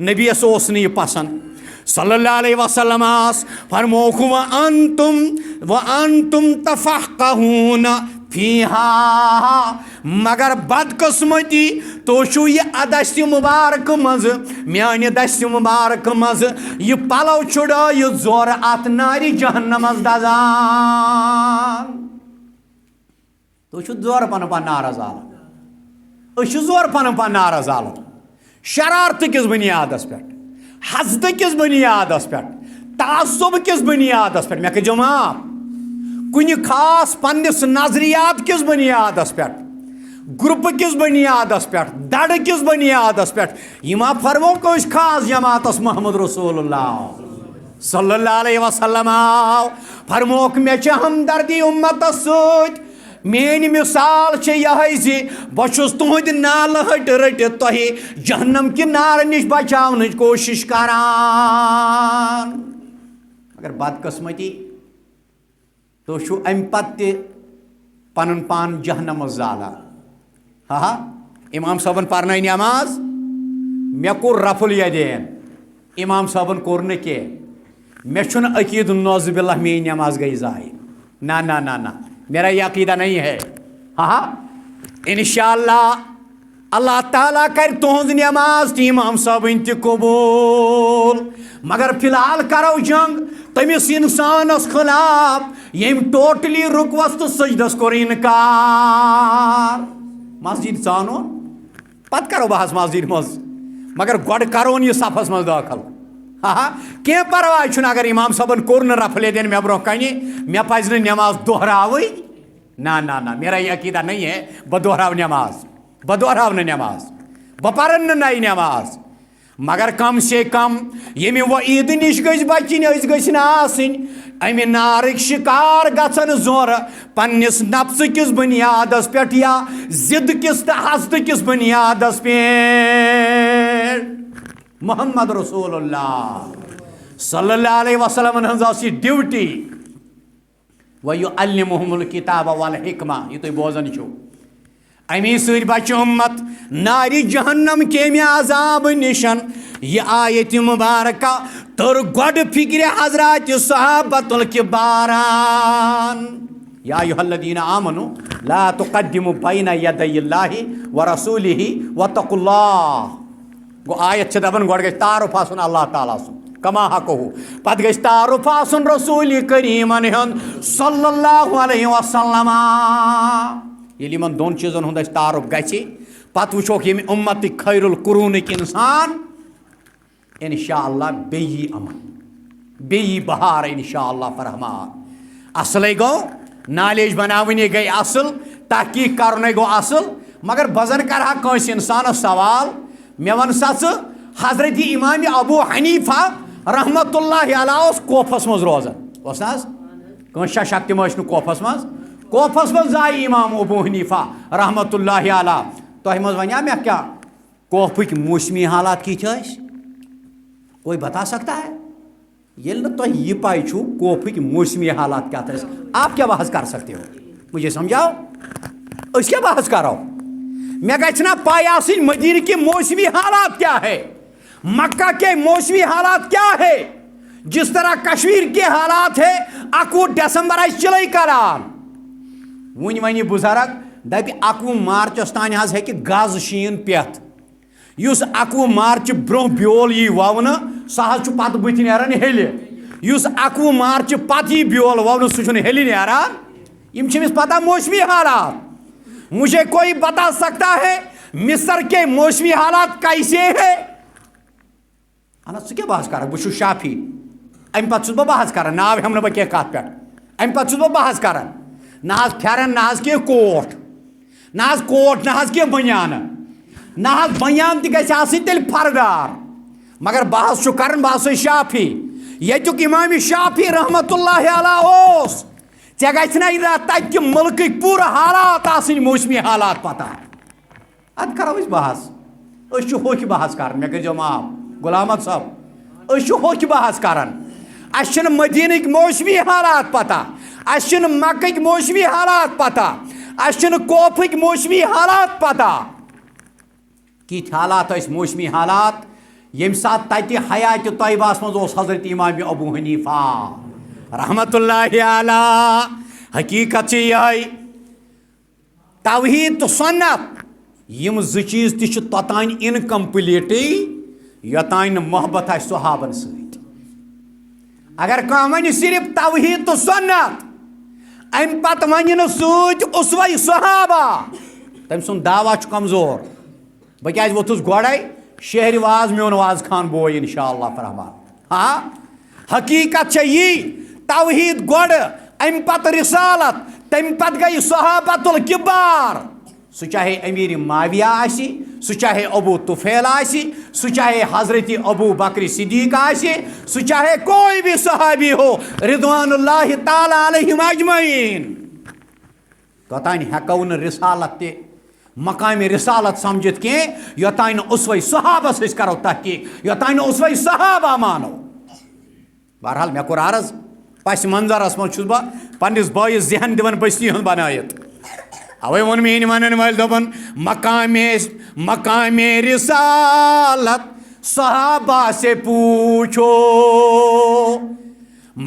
نبی اس اوس نہ یہ پسند صلی اللہ علیہ وسلم فرموک وانتم تفقہون فیہا مگر بدقسمتی تو چھو یہ دست مبارک مز میانہ دست مبارک مز یہ پلو چھڑا یہ زور ات ناری جہنم مز دزان تو چھو زور پن پن نار زالن اس زور پن پن نار زالن شرارت کس بنیادس پہ حسد کس بنیادس پہ تعصب کس بنیادس پہ میں کہ جماعت کن خاص پنس نظریات کس بنیادس پہ گروپ کس بنیادس پہ دڑ کس بنیادس پہ یہ فرمو کس خاص جماعتس محمد رسول اللہ صلی اللہ علیہ وسلم فرموک مے چھ ہمدردی امتس ست مین مثال چھ یہ زی بچس تہند نال ہٹ رٹت تہی جہنم کی نار نش بچاونچ کوشش کران اگر بدقسمتی تو چھو ام پتہ پنن پان جہنم زالان ہاں امام صاحبن پرنائی نماز مے کور رفع الیدین امام صاحبن کور نہ کی مے چھن عقید نعوذ باللہ میری نماز گئی ضائع نہ نہ نہ نہ میرا یہ عقیدہ نہیں ہے ہاں انشاءاللہ اللہ تعالیٰ کر تہذ نماز تی امام صاحبن تہ قبول مگر فی الحال کرو جنگ تمس انسانس خلاف یم ٹوٹلی رکوس تو سجدس کور انکار مسجد ژانو پتہ کرو بحث مسجد مز مگر گۄڈٕ کرون یہ صفس مز داخل ہاں کی پرواہ چھُنہٕ اگر امام صاحبن کوٚر نہٕ رفع الیدین مے برونٛہہ کنہِ مے پزِ نہٕ نماز دہراوٕنۍ نہ نہ نہ میرا یہ عقیدہ نہیں ہے بہ دہراو نماز بہ دہراو نہٕ نماز بہ پرن نہٕ نئی نماز مگر کم سے کم ییٚمہِ وعیٖد نِش گٔژھۍ بچِنۍ أسۍ گٔژھۍ نہٕ آسٕنۍ امہ نارک شکار گژھن زور پنس نفس کس بنیادس پہ یا ضد کس تو حسد کس بنیادس پہ محمد رسول اللہ صلی اللہ علیہ وسلم ہز ڈیوٹی وَيُعَلِّمُهُمُ الْكِتَابَ وَالْحِكْمَةَ یہ تُہۍ بوزان چھو امی سۭتۍ بچہ امت ناری جہنم کیمہِ عذاب نشن یہ آیت مبارکہ تر گۄڈٕ فِکرِ حضرات صحابۃ الکباران یا ایھا الذین آمنوا لا تقدموا بین یدی اللہ ورسولہ واتقوا اللہ. گو آیت چھِ دپان گۄڈٕ گژھِ تعارُف آسُن اللہ تعالیٰ سُنٛد کما حقہُ پتہٕ گژھِ تعارُف آسُن رسوٗلِ کریٖمن ہُنٛد صلی اللہ علیہ وسلم. ییٚلہِ یِمن دۄن چیٖزن ہُنٛد اَسہِ تعارُف گژھِ پتہٕ وٕچھوکھ ییٚمہِ اُمتٕکۍ خیر القروٗنٕکۍ اِنسان اِنشاء اللہ بیٚیہِ یی امن بیٚیہِ یی بہار اِنشاء اللہ فرحمان. اصلٕے گوٚو نالیج بناوٕنی گٔے اصل تحقیٖق کرُنے گوٚو اصل مگر بہٕ زن کرٕ ہا کٲنٛسہِ اِنسانس سوال مےٚ ون سا ژٕ حضرت امام ابو حنیفہ رحمۃ اللہ علیہ اوس کوفس منٛز روزان اوس نہ حظ کٲنٛسہِ چھا شک تِم ٲسۍ نہٕ کوفس منٛز کوفس منٛز زاے امام ابو حنیفہ رحمۃ اللہ علیہ. تۄہہِ منٛز ونیا مےٚ کیٛاہ کوفٕکۍ موسمی حالات کِتھ ٲسۍ کوئی بتا سکتا ہے؟ ییٚلہِ نہٕ تۄہہِ یہِ پاے چھُو کوفٕکۍ موسمی حالات کیٛاہ ٲسۍ آپ کیا بحث کر سکتے ہو مجھے سمجھاؤ أسۍ کیا بحث کرو. مےٚ گژھِ نا پاے آسٕنۍ مدیٖنہ کے موسمی حالات کیا ہے مکہ کے موسمی حالات کیا ہے. جس طرح کشمیر کے حالات ہے 21 دسمبر آسہِ چِلے کران وُنہِ وَنہِ بُزرگ دَپہِ 21 مارچس تانۍ حظ ہیٚکہِ گز شیٖن پٮ۪تھ. یُس 21 مارچ برونٛہہ بیول یی وونہٕ سُہ حظ چھُ پتہٕ بٕتھِ نیران ہیٚلہِ یُس 21 مارچ پتہٕ یی بیول وونہٕ سُہ چھُنہٕ ہیٚلہِ نیران. یِم چھِ أمِس پتہ موسمی حالات. مجھے کوئی بتا سکتا ہے مصر کے موسمی حالات کیسے ہیں؟ اہن ژٕ کیٛاہ بحث کرکھ بہٕ چھُس شافی امہِ پتہٕ چھُس بہٕ بحث کران ناو ہٮ۪مہٕ نہٕ بہٕ کینٛہہ کتھ پٮ۪ٹھ امہِ پتہٕ چھُس بہٕ بحث کران نہ حظ پھٮ۪رن نہ حظ کینٛہہ کوٹ نہ حظ کوٹ نہ حظ کینٛہہ بنیانہٕ نہ حظ بنیان تہِ گژھِ آسٕنۍ تیٚلہِ فردار مگر بحث چھُ کران بہٕ ہسا شافی ییٚتیُک امام شافی رحمۃ اللہ علیہ اوس ژےٚ گژھِ نا تتہِ کہِ مُلکٕکۍ پوٗرٕ حالات آسٕنۍ موسمی حالات پتہ. ادٕ کرو أسۍ بحث أسۍ چھِ ہوٚکھۍ بحث کران مےٚ کٔرۍزیو معاف غلام احمد صٲب أسۍ چھِ ہوٚکھۍ بحث کران. اَسہِ چھِنہٕ مدیٖنٕکۍ موسمی حالات پتہ اَسہِ چھِنہٕ مکٕکۍ موسمی حالات پتہ اَسہِ چھِنہٕ کوفٕکۍ موسمی حالات پتہ. کِتھۍ حالات ٲسۍ موسمی حالات ییٚمہِ ساتہٕ تَتہِ حیاتِ طیبہس منٛز اوس حضرت امام ابو حنیفہ رحمۃ اللہ علیہ. حقیقت چھِ یِہوٚے توحیٖد تہٕ سنت یِم زٕ چیٖز تہِ چھِ توٚتانۍ اِنکمپلیٖٹٕے یوٚتانۍ نہٕ محبت آسہِ صحابن سۭتۍ. اگر کانٛہہ وَنہِ صرف توحیٖد تہٕ سنت امہِ پتہٕ وَنہِ نہٕ سۭتۍ اُسوے صحابہ تٔمۍ سُنٛد دعوا چھُ کمزور. بہٕ کیٛازِ ووٚتھُس گۄڈے شہرِ واز میون واز خان بوے انشاء اللہ فرحمان. ہاں حقیقت چھےٚ یی توحیٖد گۄڈٕ امہِ پتہٕ رسالت تمہِ پتہٕ گٔے صحابۃ الکبار. سُہ چاہے امیر معاویہ آسہِ سُہ چاہے ابو طفیل آسہِ سُہ چاہے حضرت ابو بکر صدیق آسہِ سُہ چاہے کوئی بھی صحابی ہو رضوان اللہ تعالیٰ علیہم اجمعین. توٚتانۍ ہٮ۪کو نہٕ رسالت تہِ مقامِ رسالت سمجھِتھ کینٛہہ یوٚتانۍ نہٕ اُسوے صحابس أسۍ کرو تحقیٖق یوٚتانۍ نہٕ اُسوے صحابہ مانو. بہرحال مےٚ کوٚر عرض پس منظرس منٛز چھُس بہٕ پننِس بٲیِس ذہن دِوان بٔستی ہُنٛد بنٲیِتھ. اوے ووٚن میٛٲنۍ ونن وٲلۍ دوٚپُن مقامِ رسالت صحابہ سے پوچھو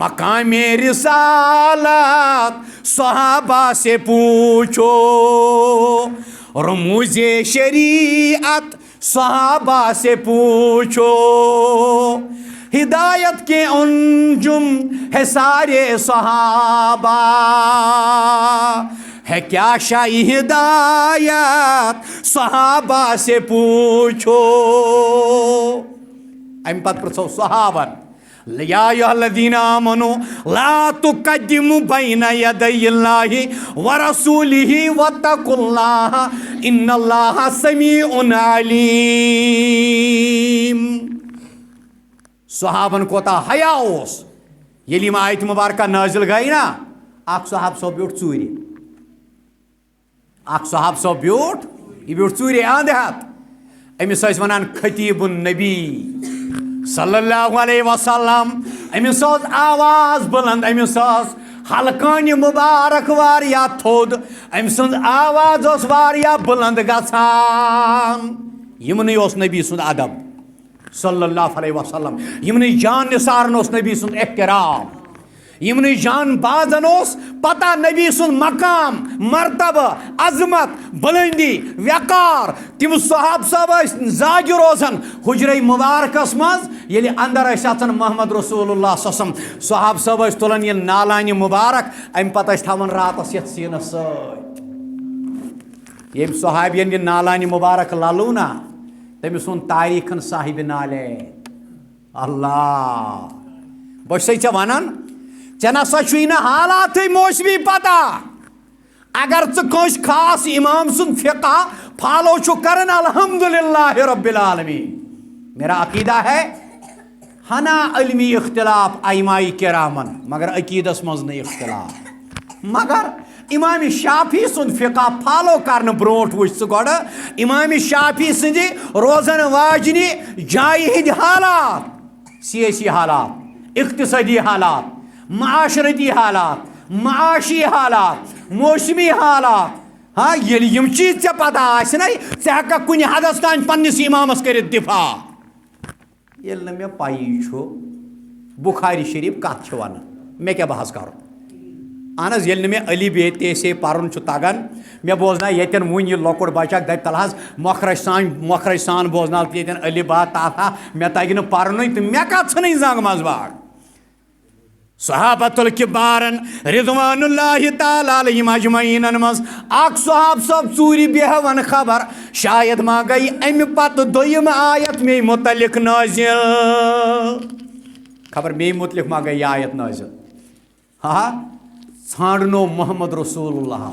مقامِ رسالت صحابہ سے پوچھو رموز شریعت صحابہ سے پوچھو ہدایت کے انجم ہے سارے صحابہ ہے کیا شاہی ہدایت صحابہ سے پوچھو. امہِ پتہٕ پرٛژھو صحابن یا ایھا الذین آمنوا لا تقدموا بین یدی اللہ ورسولہ واتقوا اللہ ان اللہ سمیع علیم. صحابن کوتاہ حیا اوس ییٚلہِ یِم آیتہِ مبارکہ نٲزِل گٔے نا اکھ صحاب صٲب بیوٗٹھ ژوٗرِ اکھ صحاب صٲب بیوٗٹھ یہِ بیوٗٹھ ژوٗرِ انٛد ہٮ۪تھ أمِس ٲسۍ ونان خطیٖب النبی صلی اللہ علیہ وسلم. أمِس ٲس آواز بُلند أمِس ٲس حلقانہِ مُبارک واریاہ تھوٚد أمۍ سٕنٛز آواز ٲس واریاہ بُلند گژھان. یِمنٕے اوس نبی سُنٛد ادب صلی اللہ علیہ وسلم یمن جان نثارن اوس نبی سن احترام یمن جان بازن اوس پتہ نبی سن مقام مرتبہ عظمت بلندی وقار تم صحاب صاحب زاگہ روزان حجرے مبارکس مز یلی اندر اچھان محمد رسول اللہ صلی اللہ علیہ وسلم صحاب صاحب تلان یہ نالانہ مبارک ام پتہ تھوان راتس یت سینس ست یم صحابین یہ نالانہ مبارک لالو نا تم سن تاریخن صاحب نالے اللہ بہ ثے ونان ے نسا چھ حالات موسمی پتہ اگر ثس خاص امام سن فقہ فالو کرن الحمدللہ رب العالمین میرا عقیدہ ہے ہنا علمی اختلاف ائمائی کرامن مگر عقیدس مز نہیں اختلاف مگر امام شافی سن فقہ فالو کرنے بروٹ وچ گوڑ امام شافی سند روزن واجنی جائے ہند حالات سیاسی حالات اقتصادی حالات معاشرتی حالات معاشی حالات موسمی حالات ہاں یم چیز ے پتہ آسنے ے ہکا کن حدس تان پنس امامس کرت دفاع یل نا مے پائی چھو بخاری شریف کت ون مے کیا بحث کرو اہن حظ یل مے علی بے تے سے پرن تگان مے بوزنا یتن ون یہ لۄکُٹ بچہ دپ تل حظ مخرج سان بوزنا یتن علی با تاتا مے تگہ نہٕ پرنُے تہٕ مے کتھ ژھٕنٕنۍ زنگ منٛز باغ صحابۃ الکبارن رضوان اللہ تعالی علیہم اجمعین مز اخ صحاب صاحب ژوٗرِ بیہون خبر شاید ما گئی امہ پتہ دویم آیت مے متعلق نازل خبر مے متعلق ما گئی آیت نازل ہاں ژھانڈنو محمد رسول اللہ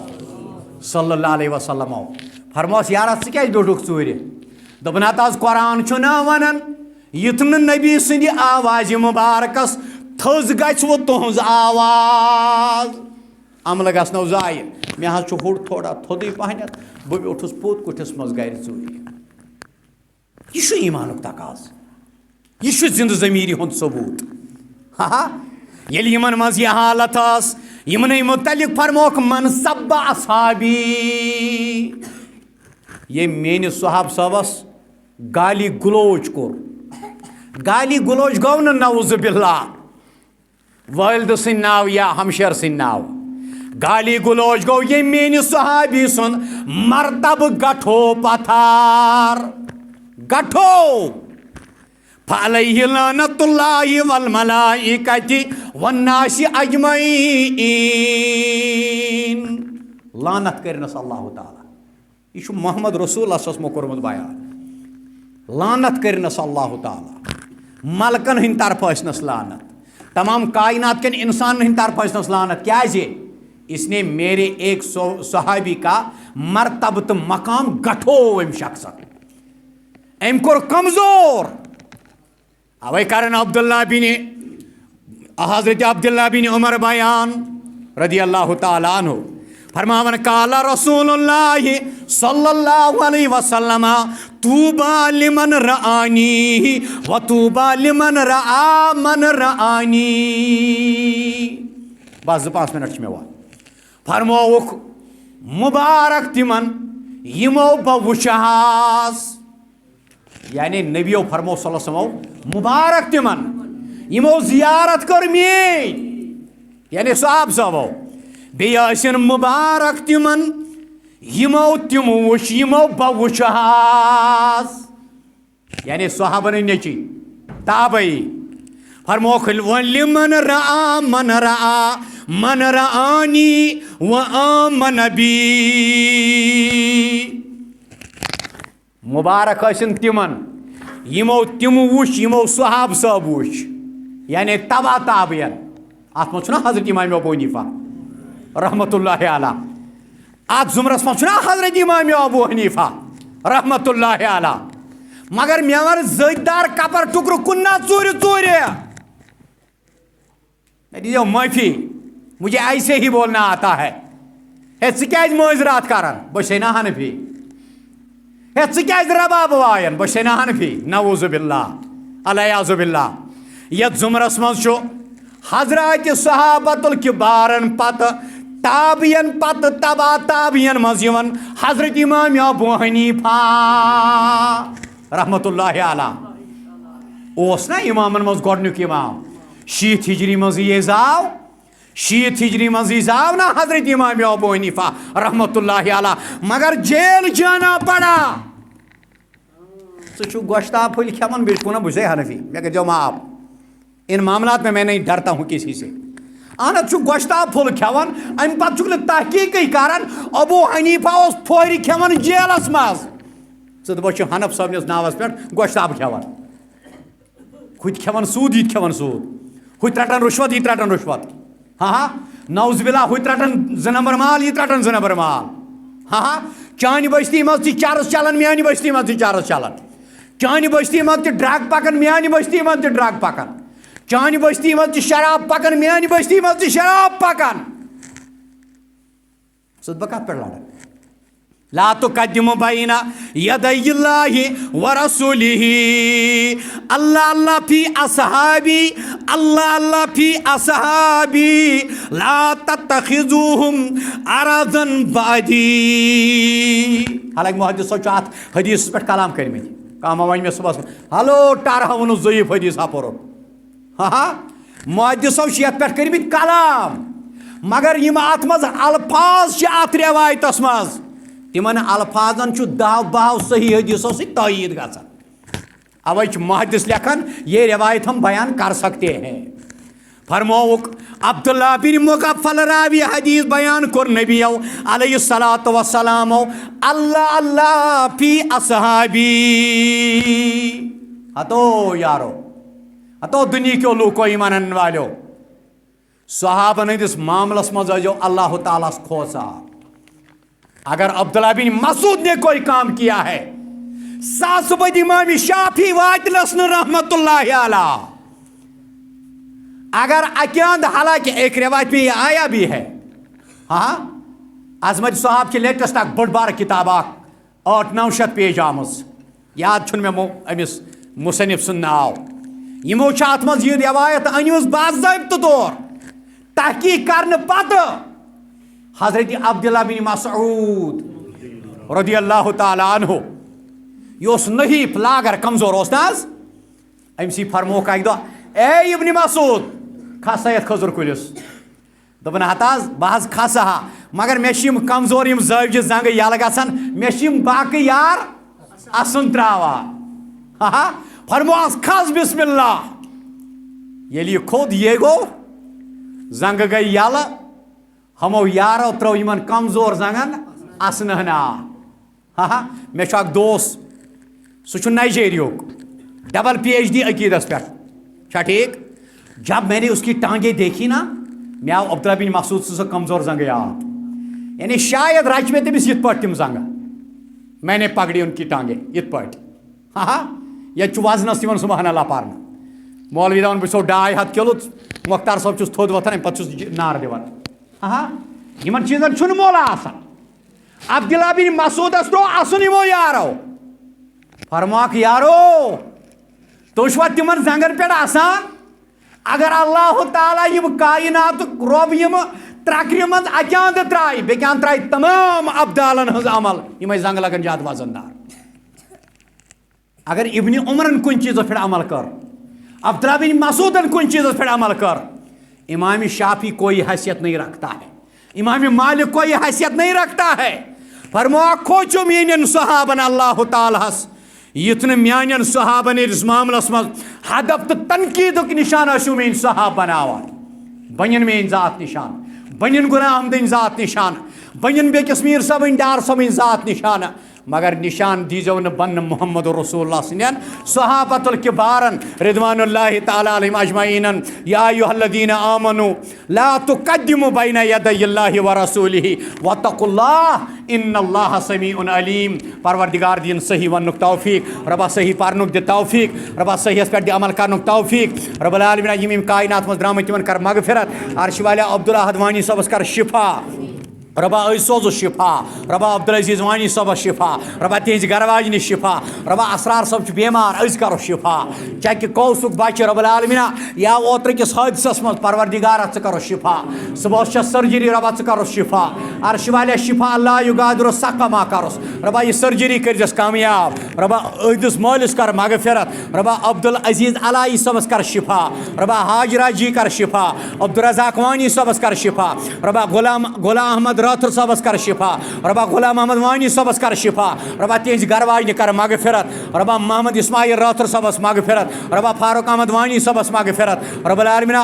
صلی اللہ علیہ وسلم فرموس یارا ژٕ کیازِ بیوٹھُکھ ژوٗرِ دوٚپُن ہتا حظ قرآن چھُ نا ونان یُتھ نہٕ نبی سٕنٛدِ آوازِ مبارکس تھز گژھِ وۄنۍ تُہنٛز آواز عملہٕ گژھنو ضایع مےٚ حظ چھُ ہوٚڑ تھوڑا تھوٚدُے پہنتھ بہٕ بیوٗٹھُس پوٚت کُٹھِس منٛز گرِ ژوٗرِ یہِ چھُ ایٖمانُک تقاضہٕ یہِ چھُ زِندٕ ضمیٖری ہُنٛد ثبوٗت ہا ییٚلہِ یِمن منٛز یہِ حالت ٲس یِمنٕے متعلق فرموکھ من سب اصحابی ییٚمۍ میٲنِس صحاب صٲبس گالی گلوچ کوٚر گالی گلوچ گوٚو نہٕ نعوذ باللہ والدٕ سٕنٛدۍ ناو یا ہمشیر سٕنٛدۍ ناو گالی گلوچ گوٚو ییٚمۍ میٲنِس صحابی سُنٛد مرتبہٕ گٹھو پتھر گٹھو فعلیہ لعنۃ اللہ والملائکۃ والناس اجمعین لعنت کرنس اللہ تعالیٰ یہ چھُ محمد رسول اللہ صلی اللہ علیہ وسلم کوٚرمُت بیان لعنت کرنس اللہ تعالیٰ ملکن ہٕنٛدِ طرفہٕ ٲسنس لعنت تمام کائنات کن انسان ہٕنٛدِ طرفہٕ ٲسنس لعنت کیازِ اس نے میرے ایک صحابی کا مرتبہ تو مقام گٹھو ام شخص ام کوٚر کمزور اوے کرن عبداللہ بن حضرت عبداللہ بن عمر بیان رضی اللہ تعالی عنہ فرماون قال رسول اللہ صلی اللہ علیہ وسلم طوبى لمن رآنی و طوبى لمن رآ من رآنی بس 5 منٹ میں فرموک مبارک تمن یمو بہ وچھہاس یعنی نبیو فرمو صلی اللہ علیہ وسلم مبارک تمن یمو زیارت کر میٲنۍ یعنی صحاب صاحبو بیٚیہِ ٲسِن مبارک تمن یمو تم وچھ یمو بہ وچھہاس یعنی صحابن نیچی تابعی فرموکھ ولمن رآ من رآ من رآنی و آمن بی مبارک ٲسِن تمن یمو تم وچھ یمو صحاب صاحب وچھ یعنی تبا تابعین ات منٛز چھُنا حضرت امام ابو حنیفہ رحمۃ اللہ علیہ ات زمرس منٛز چھُنا حضرت امام ابو حنیفہ رحمۃ اللہ علیہ مگر مےٚ ون زٔدۍ دار کپر ٹُکرٕ کُنہ ژوٗرِ ژوٗرِ مےٚ دیٖزیو معٲفی مجھے ایسے ہی بولنا آتا ہے ہے ژٕ کیازِ معٲذرات کران بہٕ چھُسے نا حنفی ہے ژٕ کیازِ رباب وایان بہٕ چھُسے نا حنفی نعوذ باللہ الیاذ باللہ یتھ زمرس منٛز چھُ حضرات صحابۃ الکبارن پتہٕ تابعین پتہٕ تبا تابعین منٛز یِوان حضرت امام ابو حنیفہ رحمۃ اللہ علیہ اوس نا امامن مز گۄڈنیُک امام 60 ہجری مز یہ زاو 60 ہجری مز زاو نا حضرت امام ابو حنیفہ رحمت اللہ علیہ مگر جیل جانا پڑا ژٕ چھُکھ گۄشتاب پھٔلۍ کھٮ۪وان بیٚیہِ چھُکھ وَنان بہٕ چھُسے حنفی مےٚ کٔرۍزیو معاف ان معاملات میں نہیں ڈرتا ہوں کسی سے اہن حظ چھُکھ گۄشتاب پھوٚل کھٮ۪وان اَمہِ پتہٕ چھُکھ نہٕ تحقیٖقٕے کران ابو حنیفہ اوس پھورِ کھٮ۪وان جیلس منٛز ژٕ دَپکھ چھُ حنف صٲبنِس ناوس پٮ۪ٹھ گۄشتاب کھٮ۪وان ہُتہِ کھٮ۪وان سوٗد یہِ تہِ کھٮ۪وان سوٗد ہُتہِ رٹان رُشوت یہِ تہِ رٹان رُشوت ہاں نوز بِلا ہُتہِ رٹان 2 نمبر مال یہِ تہِ رٹان 2 نمبر مال ہاں چانہِ بستی منٛز تہِ چرٕس چلان میانہِ بستی منٛز تہِ چرٕس چلان چانہِ بستی منٛز تہِ ڈرگ پکان میانہِ بستی منٛز تہِ ڈرگ پکان چانہِ بستی منٛز تہِ شراب پکان میانہِ بستی منٛز تہِ شراب پکان ژٕ بہٕ کتھ پٮ۪ٹھ لڑان لا تقدموا بین یدی اللہ ورسولہ اللہ اللہ فی اصحابی اللہ اللہ فی اصحابی لا تتخذوہم عرضا بعدی حالانکہ محدث صاحب چھُ اتھ حدیثس پٮ۪ٹھ کلام کٔرمٕتۍ کانٛہہ وۄنۍ مےٚ صُبحس ہلو ٹرہا ووٚنُس ضعیف حدیث پوٚرُن ہاں محدث صاحب چھِ یتھ پٮ۪ٹھ کٔرمٕتۍ کلام مگر یِم اتھ منٛز الفاظ چھِ اتھ رٮ۪وایتس منٛز تمن الفاظن چھُ 10-12 صحیح حدیثو سۭتۍ تٲیید گژھان اوے چھُ محدث لکھان یہ روایت ہم بیان کر سکتے ہیں فرموک عبداللہ بن مغفل راوی حدیث بیان کر نبیو علیہ الصلوۃ والسلام اللہ اللہ فی اصحابی ہتو یارو ہتو دنیا کیو لوکو ایمانن والو صحابن ہندس معاملس مز ٲسۍزیو اللہ تعالیٰ کھوژا اگر عبداللہ بن مسعود نے کوئی کام کیا ہے 7 بد امام شافعی واتنس رحمت اللہ علیہ اگر اکیاند حالانکہ ایک روایت میں یہ آیا بھی ہے ہاں عظمت صاحب کی لیٹسٹ اک بڑ بار کتاب 800-900 پیج آمز یاد چھن میں امس مصنف سن ناو یمو چھ ات مز یہ روایت انمز باضابطہ طور تحقیق کرنے پتہ حضرت عبداللہ بن مسعود رضی اللہ تعالی عنہ یہ نحیف لاگر کمزور اس ناز امسی فرموک اک دہ اے ابن مسعود کھسا یت کھزر کلس دپن ہتاز بہت کھسا ہا مگر میم کمزور یم زوجہ زنگ یل گھان میم باقی یار اسن تراوان ہاں فرموس کھس بسم اللہ یل یہ کھوت یہ گو زنگ گئی یل ہمو یارو ترو یمن کمزور زنگن اسنہن ہاں مے اک دوست سہ نائجیریک ڈبل PhD عقیدس پہ ٹھیک جب میں نے اس کی ٹانگیں دیکھی نا میں آو عبداللہ بن مسعود سے کمزور زنگ یاد یعنی شاید رچ میں تمس یت پٹ تم زنگ میں نے پکڑی ان کی ٹانگیں یت پٹ ہاں یہ وزنس تمن سبحان اللہ پارن مولوی دپان بہ 250 کلو مختار صاحب چھس تھوٚد وتھان امہ پتہٕ نار دِوان ہاں یمن چیزن چھُنہٕ مولا آسان عبداللہ بن مسعودس ترو اسن یمو یارو فرماک یارو تو چھوا تمن زنگن پہ آسان اگر اللہ تعالیٰ یم کائنات رب یم ترکر مز اکیاند ترائی بیان ترائی تمام ابدالن ہز عمل یم زنگ لگن زیادہ وزن دار اگر ابن عمرن کن چیز پہ عمل کر عبداللہ بن مسعودن کن چیز پہ عمل کر امام شافعی کوئی حیثیت نہیں رکھتا ہے امام مالک کوئی حیثیت نہیں رکھتا ہے فرمایا کھوچو میانن صحابن اللہ تعالیٰ یتن میانن صحابن اس معاملس مز ہدف تو تنقیدک نشان ٲسِو میٲنۍ صحاب بناوان بنین میٲنۍ ذات نشان بنین غلام احمدٕنۍ ذات نشان بنین بیٚکِس میٖر صٲبٕنۍ ڈار صٲبٕنۍ ذات نشان مگر نشان دیزیو نہٕ بننہٕ محمد رسول اللہ سٕنٛدٮ۪ن صحابۃ الکبارن رضوان اللہ تعالیٰ علیہم اجمعین یا ایھا الذین آمنوا لا تقدموا بین یدی اللہ ورسولہ واتقوا اللہ ان اللہ سمیع علیم پروردگار دین صحیح وننُک توفیق ربا صحیح پرنُک دِ توفیق ربا صحیحس پٮ۪ٹھ دِ عمل کرنُک توفیق رب العالمین یِم کائنات منٛز درٛامٕتۍ تِمن کر مغفرت عرش والا عبداللہ حدوانی صٲبس کر شفا ربا سوزو شفا ربا عبدالعزیز وانی صبح شفا ربا تہذ گھر واجنہ شفا ربا اسرار صاحب بیمار أسۍ کرو شفا چکہ کوسک بچہ رب العالمینہ یا اوتر کس حادثس مز پروردگارہ ژٕ کرو شفا صبح سرجری ربا ژٕ کرو شفا عرش والے شفا اللہ یغادر سقما کرس ربا یہ سرجری کرس کامیاب ربا أہدس مالس کر مغفرت ربا عبدالعزیز علائی صبس کر شفا ربا حاجرہ جی کر شفا عبدالرزاق وانی صبس کر شفا ربا غلام احمد راتھر صبس کر شفا ربا غلام محمد وانی صبس کر شفا ربا تہذ گھر واجنہ کر مغفرت ربا محمد اسماعیل راتھر صبس مغفرت ربا فاروق احمد وانی صبس مغفرت رب العالمینہ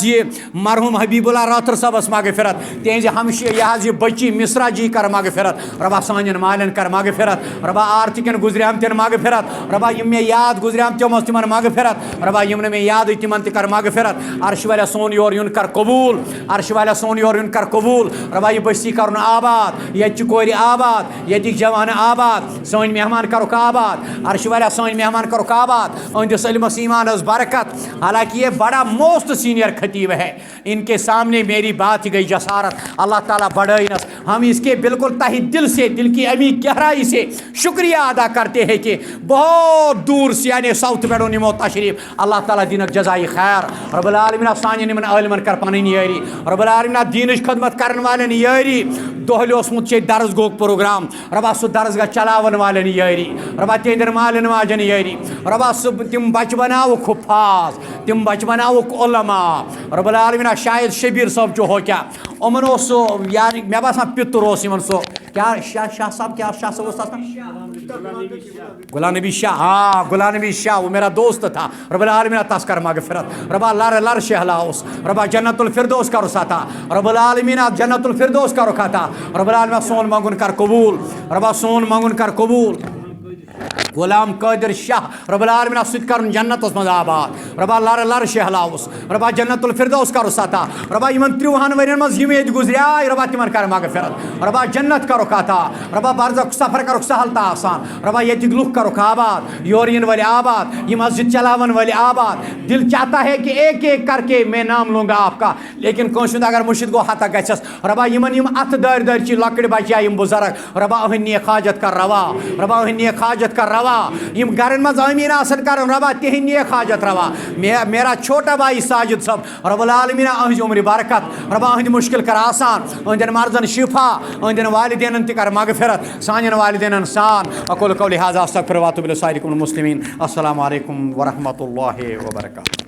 یہ مرحوم حبیب اللہ راتھر صبس مغفرت تہذ ہمشہ یہ بچی مصرا جی کر مغفرت ربا سان مالن کر مغفرت ربا آرتکن گزریام تن مغفرت ربا یم مے یاد گزریام تمو تمن مغفرت ربا یم نے مے یاد تمن تہ کر مغفرت عرش والا سون یور یون کر قبول عرش والا سون یور یون کر قبول ربا یہ بستی کرن آباد یہ کور آباد یہ جوان آباد سون مہمان کرو آباد عرش والا سون مہمان کرو آباد اہندس علمس ایمانس برکت حالانکہ یہ بڑا موسٹ سینئر خطیب ہے ان کے سامنے میری بات ہی گئی جسارت اللہ تعالیٰ بڑھائنس ہم اس کے بالکل تہ دل سے دل کی ابھی گہرائی سے شکریہ ادا کرتے ہیں کہ بہت دور سے یعنی ساؤتھ پیڑو نمو تشریف اللہ تعالیٰ دینک جزائی خیر رب العالمین سان نمن علمن کر پن یاری رب العالمین دینش خدمت کرن والن یاری دہلی اوسمت درس گو پروگرام ربا سہ درسگاہ چلاون والن یاری ربا تہندین مالن واجن یاری ربا سہ تم بچ بناوک حفاظ تم بچ بناوک علماء رب العالمین شاید شبیر صاحب جو ہو کیا امن یعنی مے باسان پتر سو کیا شاہ صاحب کیا شاہ صاحب غلام نبی شاہ ہاں غلام نبی شاہ وہ میرا دوست تھا رب العالمین تس کر مغفرت ربا لر لر شہلاؤس ربا جنت الفردوس کرو ساتا رب العالمین جنت الفردوس کرو کھاتا رب العالمین سون منگن کر قبول ربا سون منگن کر قبول غلام قادر شاہ رب العالمین ست کرن جنت مز آباد ربا لر لر شہلاؤس ربا جنت الفردوس کرو ساتا ربا یمن 30 ورین مز یم یت گزریائے ربا تمن کر مغفرت ربا جنت کرو کھاتا ربا برزخ سفر کرو سہل تا آسان ربا یتک لوک کرو آباد یورین والے آباد یہ مسجد چلاون والے آباد دل چاہتا ہے کہ ایک ایک کر کے میں نام لوں گا آپ کا لیکن کنشند اگر مرشد گو ہاتھ گھس ربا یمن یم ات دار دار چی لکڑ بچیا یم بزرگ ربا اہن نیک حاجت کر روا ربا اہن نیک حاجت کر روا یم گھرن مز امین آسن کرن ربا تہن نیک حاجت روا میرا چھوٹا بھائی ساجد صاحب رب العالمین اہنز عمر برکت ربا اہند مشکل کر آسان اہندن مرضن شفا اہندن والدین تہ کر مغفرت سانین والدین سان اقول قولی ھذا استغفر واتوب الی سائرکم المسلمین السلام علیکم ورحمۃ اللہ وبرکاتہ.